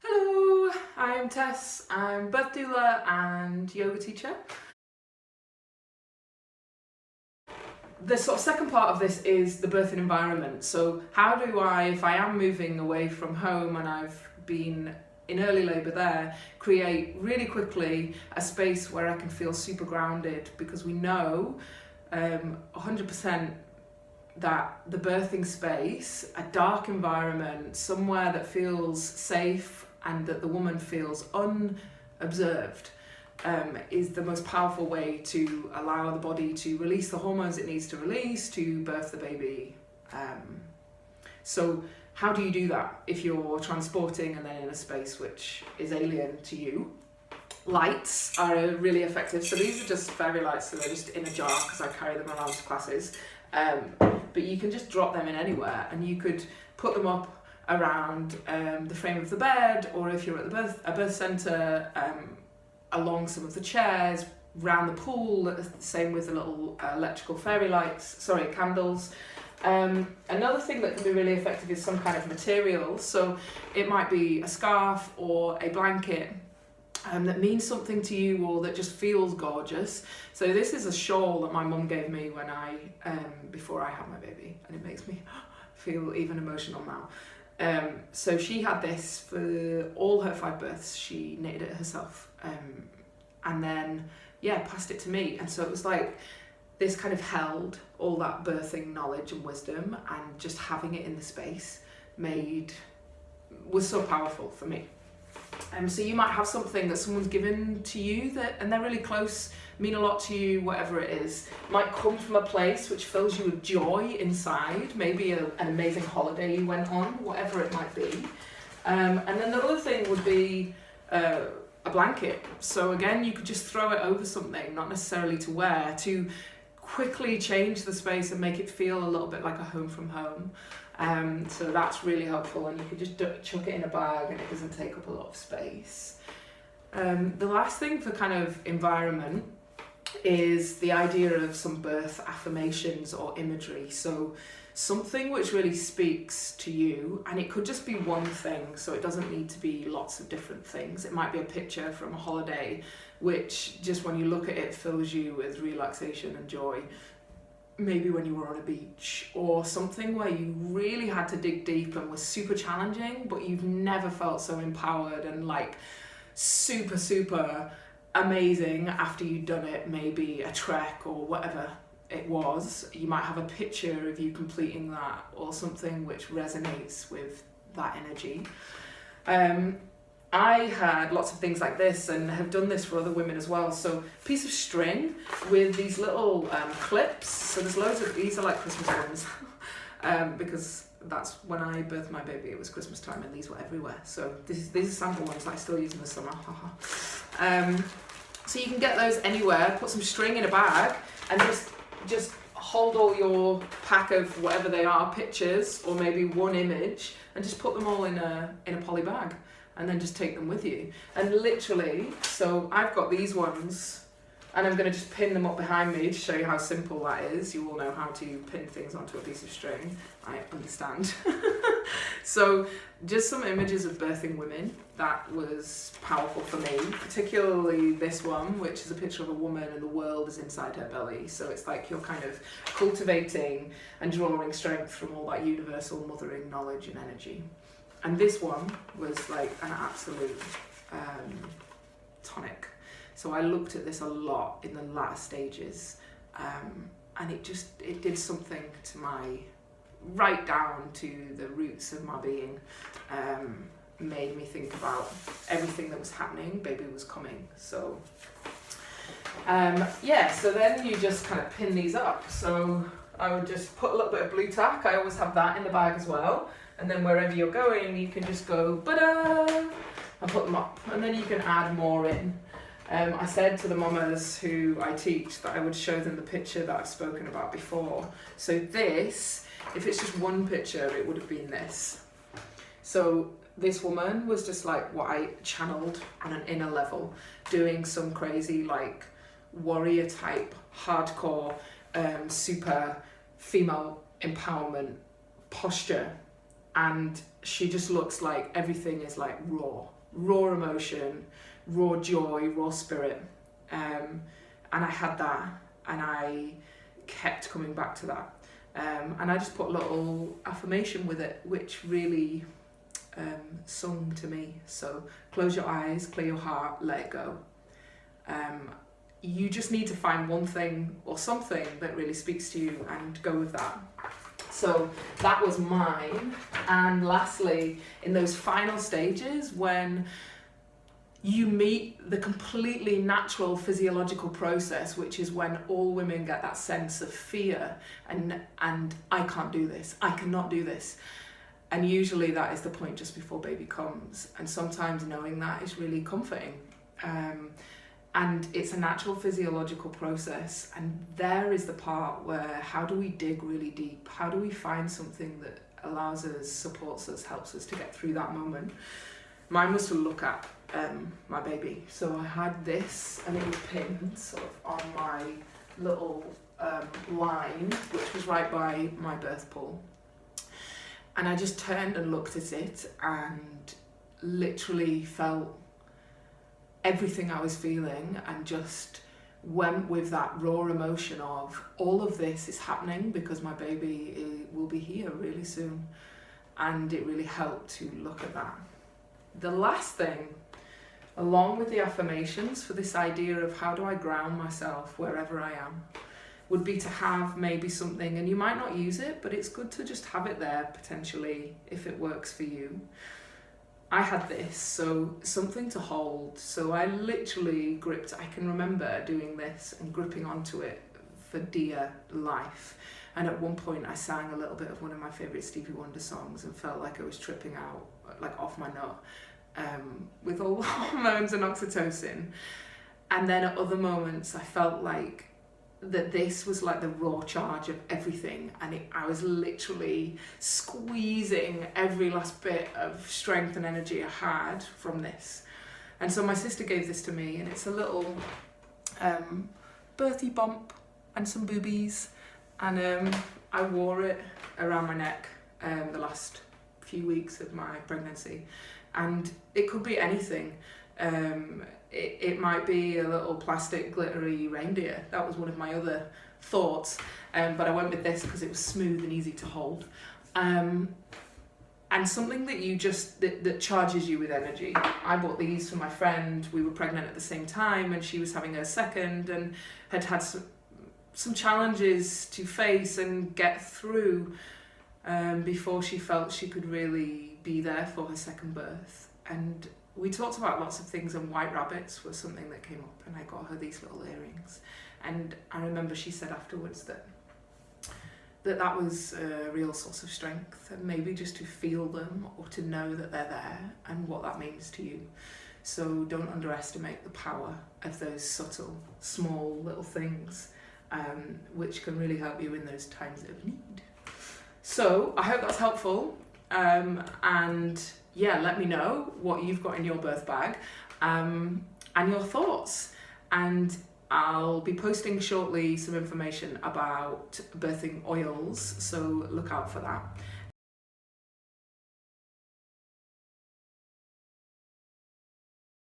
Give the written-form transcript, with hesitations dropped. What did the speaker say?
Hello, I'm Tess. I'm birth doula and yoga teacher. The sort of second part of this is the birthing environment. So how do I, if I am moving away from home and I've been in early labour there, create really quickly a space where I can feel super grounded, because we know 100% that the birthing space, a dark environment, somewhere that feels safe and that the woman feels unobserved, is the most powerful way to allow the body to release the hormones it needs to release to birth the baby. So how do you do that if you're transporting and then in a space which is alien to you? Lights are really effective. So these are just fairy lights, so they're just in a jar because I carry them around to classes. But you can just drop them in anywhere, and you could put them up around the frame of the bed, or if you're at a birth centre, along some of the chairs, round the pool, same with the little electrical fairy lights, candles. Another thing that can be really effective is some kind of material. So it might be a scarf or a blanket that means something to you, or that just feels gorgeous. So this is a shawl that my mum gave me when before I had my baby, and it makes me feel even emotional now. So she had this for all her 5 births. She knitted it herself, and then passed it to me. And so it was like this kind of held all that birthing knowledge and wisdom, and just having it in the space was so powerful for me. So you might have something that someone's given to you and they're really close, mean a lot to you, whatever it is. It might come from a place which fills you with joy inside, maybe an amazing holiday you went on, whatever it might be. And then the other thing would be a blanket. So again, you could just throw it over something, not necessarily to wear, to quickly change the space and make it feel a little bit like a home from home. So that's really helpful, and you could just chuck it in a bag and it doesn't take up a lot of space. The last thing for kind of environment is the idea of some birth affirmations or imagery. So something which really speaks to you, and it could just be one thing, so it doesn't need to be lots of different things. It might be a picture from a holiday which just when you look at it fills you with relaxation and joy. Maybe when you were on a beach, or something where you really had to dig deep and was super challenging, but you've never felt so empowered and like super amazing after you'd done it. Maybe a trek or whatever it was. You might have a picture of you completing that, or something which resonates with that energy. I had lots of things like this, and have done this for other women as well. So piece of string with these little clips. So there's loads of these are like Christmas ones, because that's when I birthed my baby. It was Christmas time, and these were everywhere. So these are sample ones that I still use in the summer. So you can get those anywhere. Put some string in a bag, and just hold all your pack of whatever they are, pictures or maybe one image, and just put them all in a poly bag. And then just take them with you. And literally, so I've got these ones, and I'm going to just pin them up behind me to show you how simple that is. You all know how to pin things onto a piece of string. I understand. So just some images of birthing women. That was powerful for me, particularly this one, which is a picture of a woman and the world is inside her belly. So it's like you're kind of cultivating and drawing strength from all that universal mothering knowledge and energy. And this one was like an absolute tonic. So I looked at this a lot in the latter stages, and it did something to right down to the roots of my being. Made me think about everything that was happening. Baby was coming. So so then you just kind of pin these up. So I would just put a little bit of blue tack. I always have that in the bag as well. And then wherever you're going, you can just go, ba-da, and put them up. And then you can add more in. I said to the mamas who I teach that I would show them the picture that I've spoken about before. So this, if it's just one picture, it would have been this. So this woman was just like what I channeled on an inner level, doing some crazy like warrior type, hardcore, super female empowerment posture. and she just looks like everything is like raw emotion, raw joy, raw spirit. And I had that, and I kept coming back to that. And I just put a little affirmation with it, which really sung to me. So close your eyes, clear your heart, let it go. You just need to find one thing or something that really speaks to you and go with that. So that was mine. And lastly, in those final stages, when you meet the completely natural physiological process, which is when all women get that sense of fear and I can't do this, I cannot do this. And usually that is the point just before baby comes. And sometimes knowing that is really comforting. And it's a natural physiological process. And there is the part where how do we dig really deep? How do we find something that allows us, supports us, helps us to get through that moment? Mine was to look at my baby. So I had this, and it was pinned sort of on my little line, which was right by my birth pool. And I just turned and looked at it and literally felt everything I was feeling, and just went with that raw emotion of all of this is happening because my baby will be here really soon. And it really helped to look at that. The last thing, along with the affirmations for this idea of how do I ground myself wherever I am, would be to have maybe something, and you might not use it, but it's good to just have it there potentially if it works for you. I had this, so something to hold. So I literally gripped, I can remember doing this and gripping onto it for dear life. And at one point I sang a little bit of one of my favourite Stevie Wonder songs and felt like I was tripping out, like off my nut, with all the hormones and oxytocin. And then at other moments I felt like that this was like the raw charge of everything, and I was literally squeezing every last bit of strength and energy I had from this. And so my sister gave this to me, and it's a little birthday bump and some boobies, and I wore it around my neck the last few weeks of my pregnancy. And it could be anything. It might be a little plastic glittery reindeer. That was one of my other thoughts, but I went with this because it was smooth and easy to hold, and something that you just that charges you with energy. I bought these for my friend. We were pregnant at the same time, and she was having her second and had some challenges to face and get through before she felt she could really be there for her second birth. And we talked about lots of things, and white rabbits was something that came up, and I got her these little earrings. And I remember she said afterwards that was a real source of strength, and maybe just to feel them or to know that they're there and what that means to you. So don't underestimate the power of those subtle, small little things, which can really help you in those times of need. So I hope that's helpful, and yeah, let me know what you've got in your birth bag, and your thoughts. And I'll be posting shortly some information about birthing oils, so look out for that.